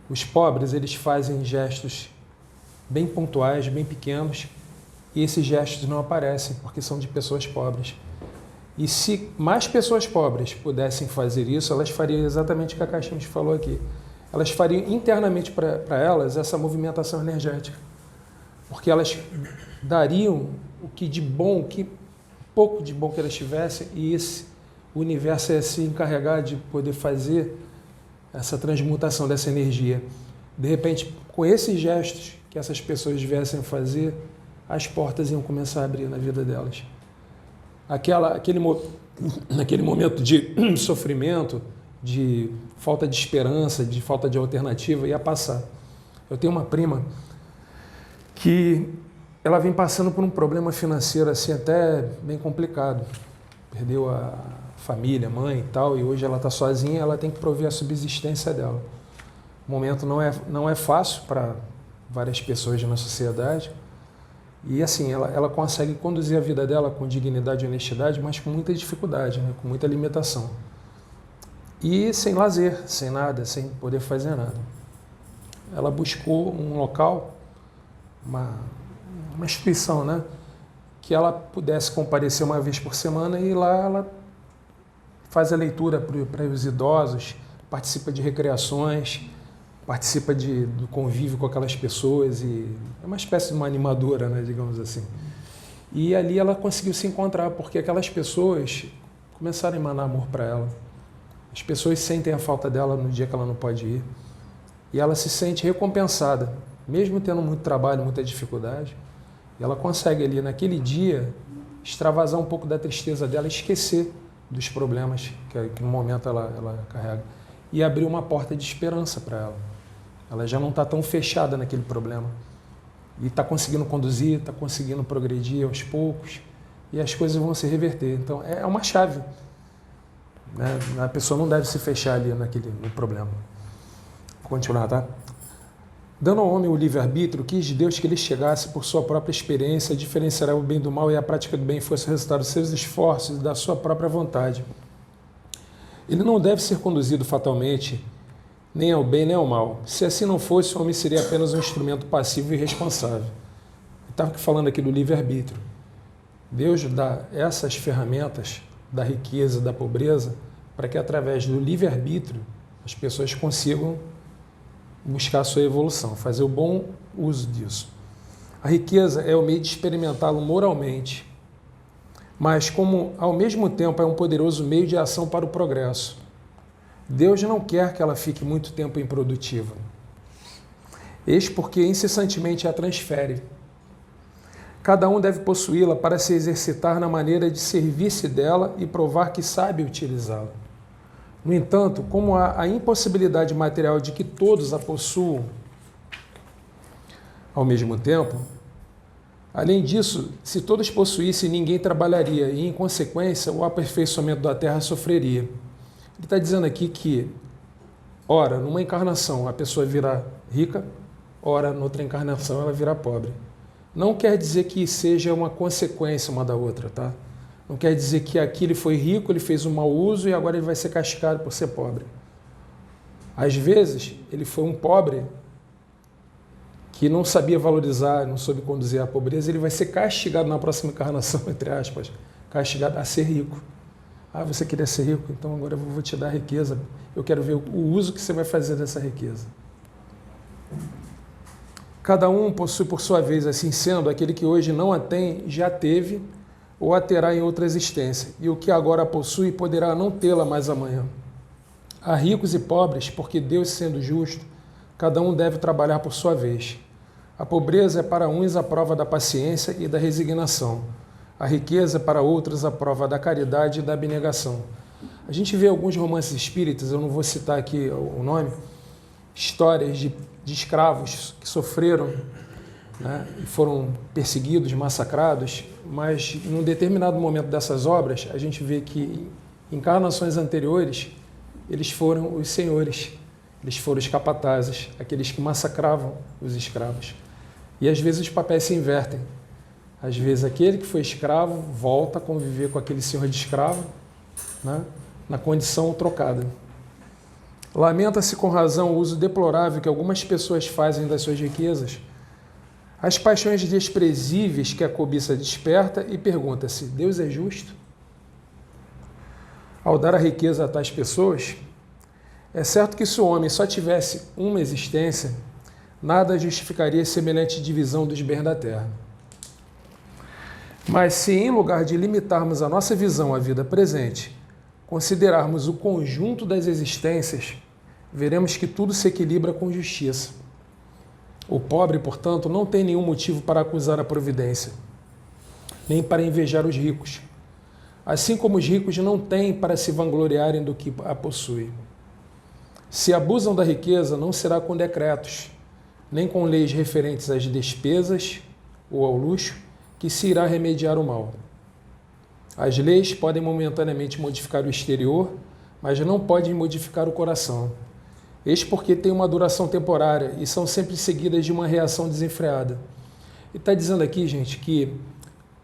Os pobres, eles fazem gestos bem pontuais, bem pequenos, e esses gestos não aparecem porque são de pessoas pobres. E se mais pessoas pobres pudessem fazer isso, elas fariam exatamente o que a Caixinha falou aqui. Elas fariam internamente para elas essa movimentação energética. Porque elas dariam o que de bom, pouco de bom que elas tivessem, e o universo ia se encarregar de poder fazer essa transmutação dessa energia. De repente, com esses gestos que essas pessoas viessem a fazer, as portas iam começar a abrir na vida delas. Naquele momento de sofrimento, de falta de esperança, de falta de alternativa, ia passar. Eu tenho uma prima que ela vem passando por um problema financeiro assim até bem complicado. Perdeu a família, a mãe e tal, e hoje ela está sozinha, ela tem que prover a subsistência dela. O momento não é fácil para várias pessoas na sociedade, e assim, ela consegue conduzir a vida dela com dignidade e honestidade, mas com muita dificuldade, né? Com muita limitação. E sem lazer, sem nada, sem poder fazer nada. Ela buscou um local, uma instituição, né? Que ela pudesse comparecer uma vez por semana, e lá ela faz a leitura para os idosos, participa de recreações, participa do convívio com aquelas pessoas, e é uma espécie de uma animadora, né, digamos assim. E ali ela conseguiu se encontrar, porque aquelas pessoas começaram a emanar amor para ela. As pessoas sentem a falta dela no dia que ela não pode ir, e ela se sente recompensada, mesmo tendo muito trabalho, muita dificuldade, e ela consegue ali naquele dia extravasar um pouco da tristeza dela, esquecer dos problemas que no momento ela carrega, e abrir uma porta de esperança para ela. Ela já não está tão fechada naquele problema. E está conseguindo conduzir, está conseguindo progredir aos poucos, e as coisas vão se reverter. Então, é uma chave, né? A pessoa não deve se fechar ali no problema. Vou continuar, tá? Dando ao homem o livre-arbítrio, quis Deus que ele chegasse por sua própria experiência a diferenciar o bem do mal, e a prática do bem fosse o resultado dos seus esforços e da sua própria vontade. Ele não deve ser conduzido fatalmente nem ao bem nem ao mal. Se assim não fosse, o homem seria apenas um instrumento passivo e irresponsável. Estava falando aqui do livre-arbítrio. Deus dá essas ferramentas da riqueza, da pobreza, para que através do livre-arbítrio as pessoas consigam buscar a sua evolução, fazer o bom uso disso. A riqueza é o meio de experimentá-lo moralmente, mas como ao mesmo tempo é um poderoso meio de ação para o progresso. Deus não quer que ela fique muito tempo improdutiva. Eis porque incessantemente a transfere. Cada um deve possuí-la para se exercitar na maneira de servir-se dela e provar que sabe utilizá-la. No entanto, como há a impossibilidade material de que todos a possuam ao mesmo tempo, além disso, se todos possuíssem, ninguém trabalharia e, em consequência, o aperfeiçoamento da terra sofreria. Ele está dizendo aqui que, ora, numa encarnação a pessoa virá rica, ora, noutra encarnação ela virá pobre. Não quer dizer que seja uma consequência uma da outra, tá? Não quer dizer que aqui ele foi rico, ele fez um mau uso e agora ele vai ser castigado por ser pobre. Às vezes, ele foi um pobre que não sabia valorizar, não soube conduzir a pobreza, ele vai ser castigado na próxima encarnação, entre aspas, castigado a ser rico. Ah, você queria ser rico? Então agora eu vou te dar riqueza. Eu quero ver o uso que você vai fazer dessa riqueza. Cada um possui por sua vez, assim sendo, aquele que hoje não a tem, já teve ou a terá em outra existência, e o que agora a possui poderá não tê-la mais amanhã. Há ricos e pobres, porque Deus, sendo justo, cada um deve trabalhar por sua vez. A pobreza é para uns a prova da paciência e da resignação. A riqueza é para outros a prova da caridade e da abnegação. A gente vê alguns romances espíritas, eu não vou citar aqui o nome, histórias de escravos que sofreram, né, e foram perseguidos, massacrados, mas em um determinado momento dessas obras, a gente vê que em encarnações anteriores, eles foram os senhores, eles foram os capatazes, aqueles que massacravam os escravos. E às vezes os papéis se invertem. Às vezes aquele que foi escravo volta a conviver com aquele senhor de escravo, né, na condição trocada. Lamenta-se com razão o uso deplorável que algumas pessoas fazem das suas riquezas, as paixões desprezíveis que a cobiça desperta, e pergunta-se: Deus é justo? Ao dar a riqueza a tais pessoas, é certo que se o homem só tivesse uma existência, nada justificaria semelhante divisão dos bens da terra. Mas se, em lugar de limitarmos a nossa visão à vida presente, considerarmos o conjunto das existências, veremos que tudo se equilibra com justiça. O pobre, portanto, não tem nenhum motivo para acusar a providência, nem para invejar os ricos, assim como os ricos não têm para se vangloriarem do que a possui. Se abusam da riqueza, não será com decretos, nem com leis referentes às despesas ou ao luxo, que se irá remediar o mal. As leis podem momentaneamente modificar o exterior, mas não podem modificar o coração. Eis porque têm uma duração temporária e são sempre seguidas de uma reação desenfreada. E está dizendo aqui, gente, que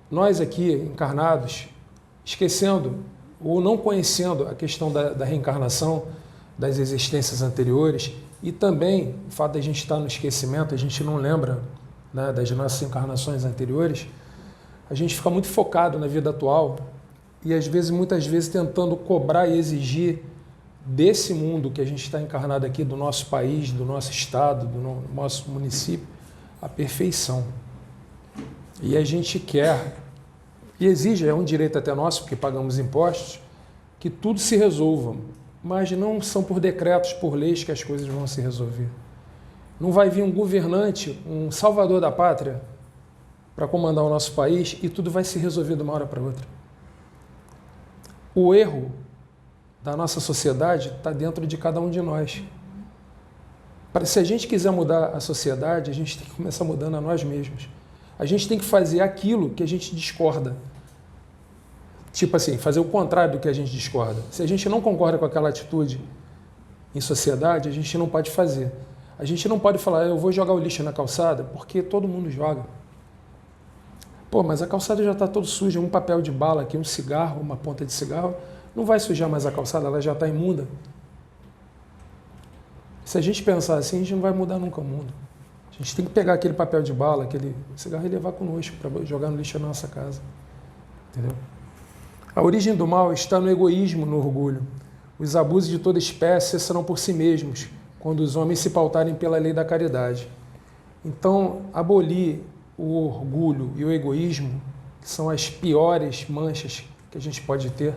nós aqui, encarnados, esquecendo ou não conhecendo a questão da reencarnação, das existências anteriores, e também o fato de a gente estar no esquecimento, a gente não lembra, né, das nossas encarnações anteriores, a gente fica muito focado na vida atual e às vezes, muitas vezes, tentando cobrar e exigir desse mundo que a gente está encarnado aqui, do nosso país, do nosso estado, do nosso município, a perfeição. E a gente quer, e exige, é um direito até nosso, porque pagamos impostos, que tudo se resolva, mas não são por decretos, por leis que as coisas vão se resolver. Não vai vir um governante, um salvador da pátria, para comandar o nosso país e tudo vai se resolver de uma hora para outra. O erro da nossa sociedade está dentro de cada um de nós. Se a gente quiser mudar a sociedade, a gente tem que começar mudando a nós mesmos. A gente tem que fazer aquilo que a gente discorda. Tipo assim, fazer o contrário do que a gente discorda. Se a gente não concorda com aquela atitude em sociedade, a gente não pode fazer. A gente não pode falar, eu vou jogar o lixo na calçada, porque todo mundo joga. Pô, mas a calçada já está toda suja, um papel de bala aqui, um cigarro, uma ponta de cigarro, não vai sujar mais a calçada, ela já está imunda. Se a gente pensar assim, a gente não vai mudar nunca o mundo. A gente tem que pegar aquele papel de bala, aquele cigarro e levar conosco para jogar no lixo na nossa casa. Entendeu? A origem do mal está no egoísmo, no orgulho. Os abusos de toda espécie cessarão por si mesmos, quando os homens se pautarem pela lei da caridade. Então, abolir o orgulho e o egoísmo, que são as piores manchas que a gente pode ter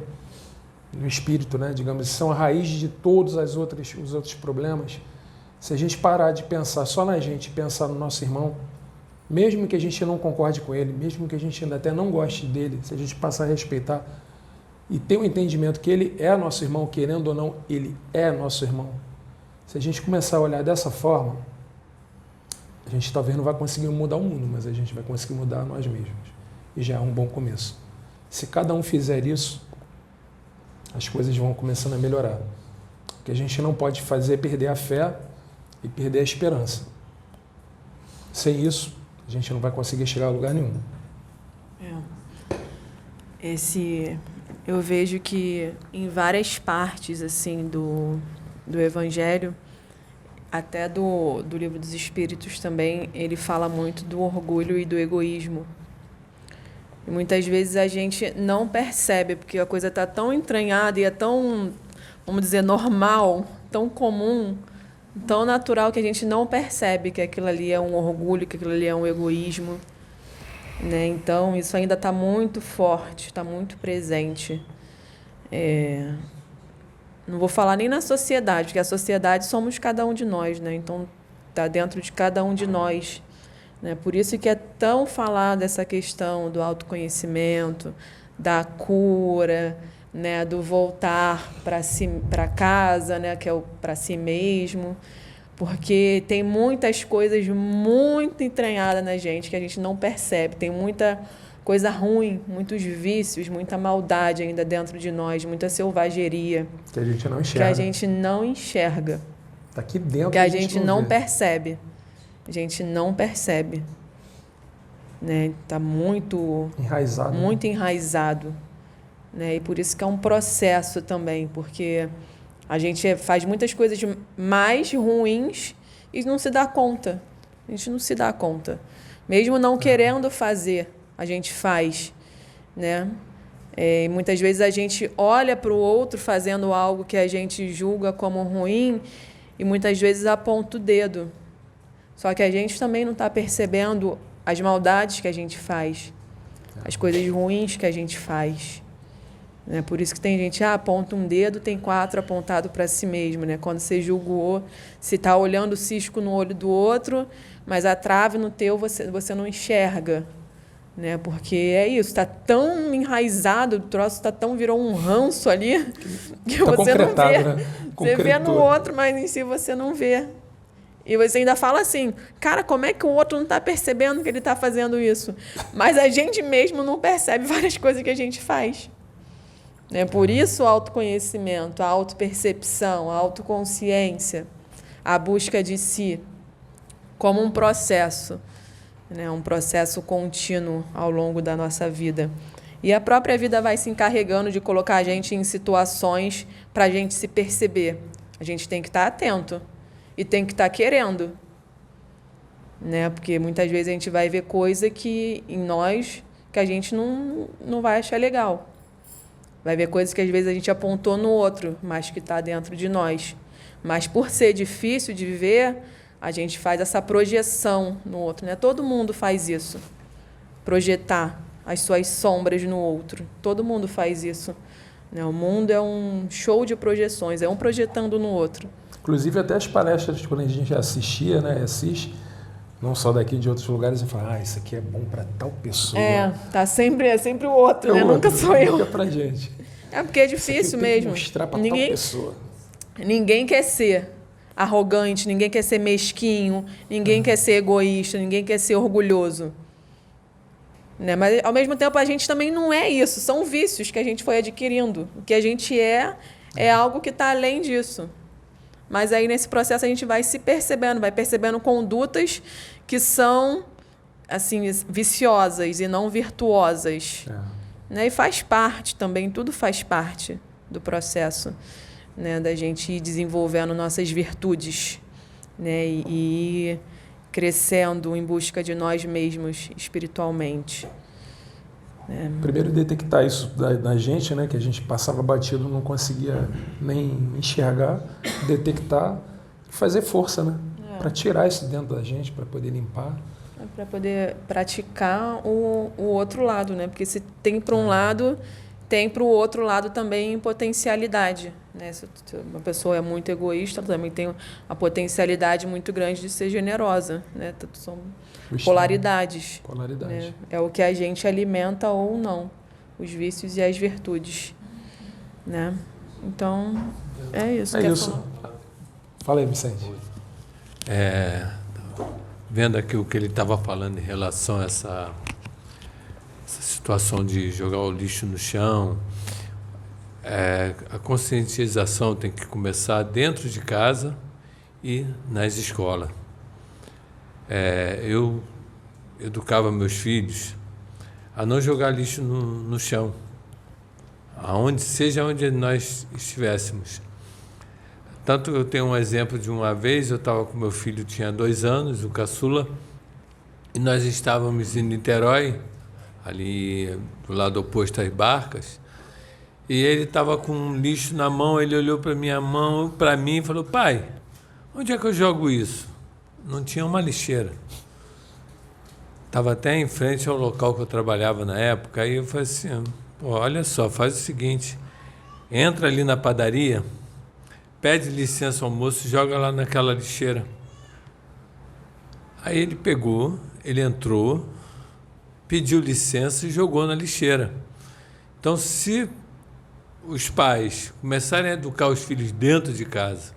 no espírito, né? Digamos, são a raiz de todos os outros problemas. Se a gente parar de pensar só na gente, pensar no nosso irmão, mesmo que a gente não concorde com ele, mesmo que a gente ainda até não goste dele, se a gente passar a respeitar e ter um entendimento que ele é nosso irmão, querendo ou não, ele é nosso irmão. Se a gente começar a olhar dessa forma, a gente talvez não vai conseguir mudar o mundo, mas a gente vai conseguir mudar nós mesmos. E já é um bom começo. Se cada um fizer isso, as coisas vão começando a melhorar. O que a gente não pode fazer é perder a fé e perder a esperança. Sem isso, a gente não vai conseguir chegar a lugar nenhum. Eu vejo que em várias partes assim do Evangelho, até do Livro dos Espíritos também, ele fala muito do orgulho e do egoísmo. E muitas vezes a gente não percebe, porque a coisa está tão entranhada e é tão, vamos dizer, normal, tão comum, tão natural, que a gente não percebe que aquilo ali é um orgulho, que aquilo ali é um egoísmo, né? Então, isso ainda está muito forte, está muito presente. Não vou falar nem na sociedade, porque a sociedade somos cada um de nós, né? Então, está dentro de cada um de nós. Né? Por isso que é tão falado essa questão do autoconhecimento, da cura, né? Do voltar para casa, né? Que é o para si mesmo, porque tem muitas coisas muito entranhadas na gente que a gente não percebe, tem muita coisa ruim, muitos vícios, muita maldade ainda dentro de nós, muita selvageria Que a gente não que enxerga. a gente não enxerga, Tá aqui dentro. que a gente não vê. percebe. A gente não percebe, né? Tá muito Enraizado. muito enraizado, né? E por isso que é um processo também, porque a gente faz muitas coisas mais ruins e não se dá conta. A gente não se dá conta. Mesmo não querendo fazer, a gente faz, né? E muitas vezes a gente olha para o outro fazendo algo que a gente julga como ruim e muitas vezes aponta o dedo. Só que a gente também não está percebendo as maldades que a gente faz, as coisas ruins que a gente faz. Né? Por isso que tem gente, aponta um dedo, tem 4 apontado para si mesmo. Né? Quando você julgou, se está olhando o cisco no olho do outro, mas a trave no teu você não enxerga. Né? Porque é isso, está tão enraizado, o troço virou um ranço ali, que Tá você não vê. né? Você vê no outro, mas em si você não vê. E você ainda fala assim, cara, como é que o outro não está percebendo que ele está fazendo isso? Mas a gente mesmo não percebe várias coisas que a gente faz. Né? Por isso o autoconhecimento, a autopercepção, a autoconsciência, a busca de si, como um processo, né? Um processo contínuo ao longo da nossa vida. E a própria vida vai se encarregando de colocar a gente em situações para a gente se perceber. A gente tem que estar atento. E tem que estar querendo, né? Porque muitas vezes a gente vai ver coisa que em nós que a gente não vai achar legal. Vai ver coisas que às vezes a gente apontou no outro, mas que está dentro de nós. Mas por ser difícil de viver, a gente faz essa projeção no outro, né? Todo mundo faz isso. Projetar as suas sombras no outro. Todo mundo faz isso. Né? O mundo é um show de projeções, é um projetando no outro. Inclusive, até as palestras, quando a gente assistia, né, assiste, não só daqui, de outros lugares, a gente fala, isso aqui é bom para tal pessoa. É sempre o outro, né? Nunca sou eu. Nunca pra gente. É porque é difícil mesmo. Mostrar para tal pessoa. Ninguém quer ser arrogante, ninguém quer ser mesquinho, ninguém quer ser egoísta, ninguém quer ser orgulhoso. Né? Mas, ao mesmo tempo, a gente também não é isso. São vícios que a gente foi adquirindo. O que a gente é algo que está além disso. Mas aí, nesse processo, a gente vai se percebendo, vai percebendo condutas que são assim, viciosas e não virtuosas. Né? E faz parte também, tudo faz parte do processo, né? Da gente ir desenvolvendo nossas virtudes, né? E ir crescendo em busca de nós mesmos espiritualmente. Primeiro detectar isso da gente, né, que a gente passava batido, não conseguia nem enxergar, detectar e fazer força, né, para tirar isso dentro da gente, para poder limpar. Para poder praticar o outro lado, né? Porque se tem para um lado, tem para o outro lado também potencialidade. Né? Se uma pessoa é muito egoísta, também tem a potencialidade muito grande de ser generosa. Né? São polaridades. Né? É o que a gente alimenta ou não, os vícios e as virtudes. Né? Então, é isso. É isso. Fala aí, Vicente. Vendo aqui o que ele estava falando em relação a essa situação de jogar o lixo no chão, a conscientização tem que começar dentro de casa e nas escolas. Eu educava meus filhos a não jogar lixo no chão, seja onde nós estivéssemos. Tanto eu tenho um exemplo de uma vez, eu estava com meu filho, tinha 2 anos, o caçula, e nós estávamos em Niterói, ali do lado oposto às Barcas, e ele estava com um lixo na mão, ele olhou para minha mão, para mim, e falou: pai, onde é que eu jogo isso? Não tinha uma lixeira. Estava até em frente ao local que eu trabalhava na época, aí eu falei assim: pô, olha só, faz o seguinte, entra ali na padaria, pede licença ao moço e joga lá naquela lixeira. Aí ele pegou, ele entrou, pediu licença e jogou na lixeira. Então, se os pais começarem a educar os filhos dentro de casa,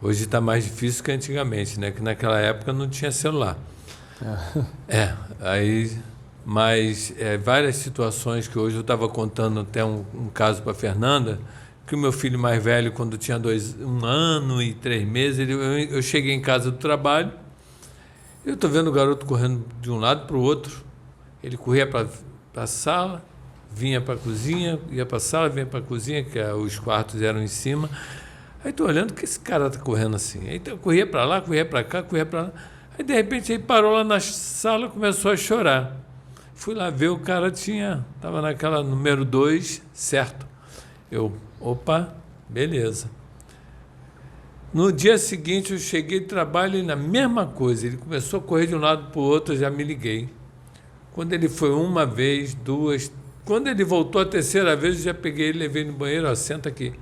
hoje está mais difícil que antigamente, né? Que naquela época não tinha celular. Mas várias situações que hoje eu estava contando até um caso para a Fernanda, que o meu filho mais velho, quando tinha 1 ano e 3 meses, eu cheguei em casa do trabalho, eu estou vendo o garoto correndo de um lado para o outro, ele corria para a sala, vinha para a cozinha, ia para a sala, vinha para a cozinha, que os quartos eram em cima, aí estou olhando que esse cara está correndo assim, aí eu corria para lá, corria para cá, corria para lá, aí de repente ele parou lá na sala, começou a chorar, fui lá ver, o cara estava naquela número 2, certo, opa, beleza. No dia seguinte, eu cheguei de trabalho e na mesma coisa. Ele começou a correr de um lado para o outro, eu já me liguei. Quando ele foi 1 vez, 2... Quando ele voltou a 3ª vez, eu já peguei ele, levei no banheiro, senta aqui.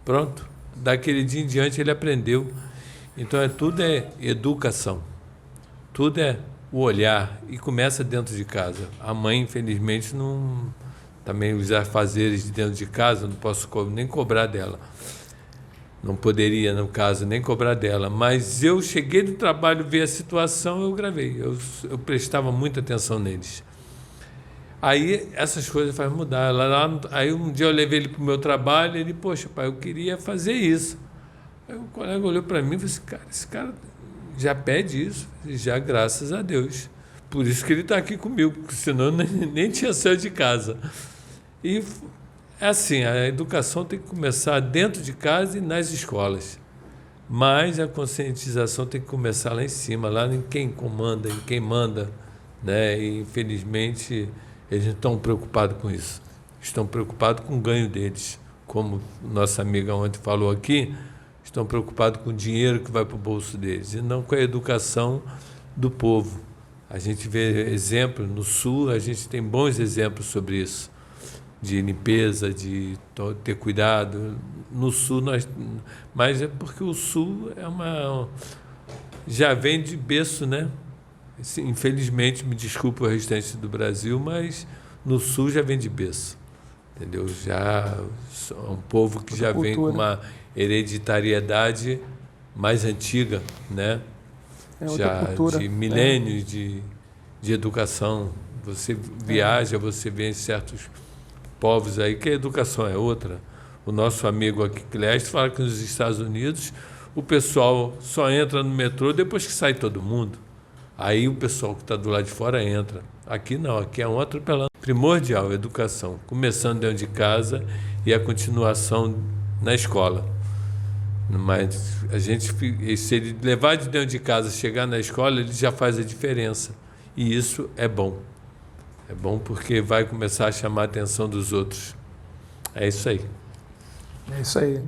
Pronto. Daquele dia em diante, ele aprendeu. Então, tudo é educação. Tudo é o olhar. E começa dentro de casa. A mãe, infelizmente, não... Também os afazeres de dentro de casa, não posso nem cobrar dela. Não poderia, no caso, nem cobrar dela. Mas eu cheguei do trabalho, vi a situação, eu gravei. Eu prestava muita atenção neles. Aí essas coisas fazem mudar. Aí um dia eu levei ele para o meu trabalho e ele: poxa, pai, eu queria fazer isso. Aí o colega olhou para mim e falou assim: esse cara já pede isso, já, graças a Deus. Por isso que ele está aqui comigo, porque senão nem tinha saído de casa. E é assim, a educação tem que começar dentro de casa e nas escolas. Mas a conscientização tem que começar lá em cima, lá em quem comanda, em quem manda, né? E, infelizmente, eles não estão preocupados com isso. Estão preocupados com o ganho deles. Como nossa amiga ontem falou aqui, estão preocupados com o dinheiro que vai para o bolso deles, e não com a educação do povo. A gente vê exemplos no Sul, a gente tem bons exemplos sobre isso, de limpeza, de ter cuidado. No Sul, mas é porque o Sul já vem de berço, né? Infelizmente, me desculpe o restante do Brasil, mas no Sul já vem de berço, entendeu? Já é um povo que já vem com uma hereditariedade mais antiga, né? Já de milênios de educação. Você viaja, você vê em certos povos aí que a educação é outra. O nosso amigo aqui, Clécio, fala que nos Estados Unidos o pessoal só entra no metrô depois que sai todo mundo. Aí o pessoal que está do lado de fora entra. Aqui não, aqui é um atropelando. Primordial, educação. Começando dentro de casa e a continuação na escola. Mas a gente, se ele levar de dentro de casa, chegar na escola, ele já faz a diferença. E isso é bom. É bom porque vai começar a chamar a atenção dos outros. É isso aí. É isso aí.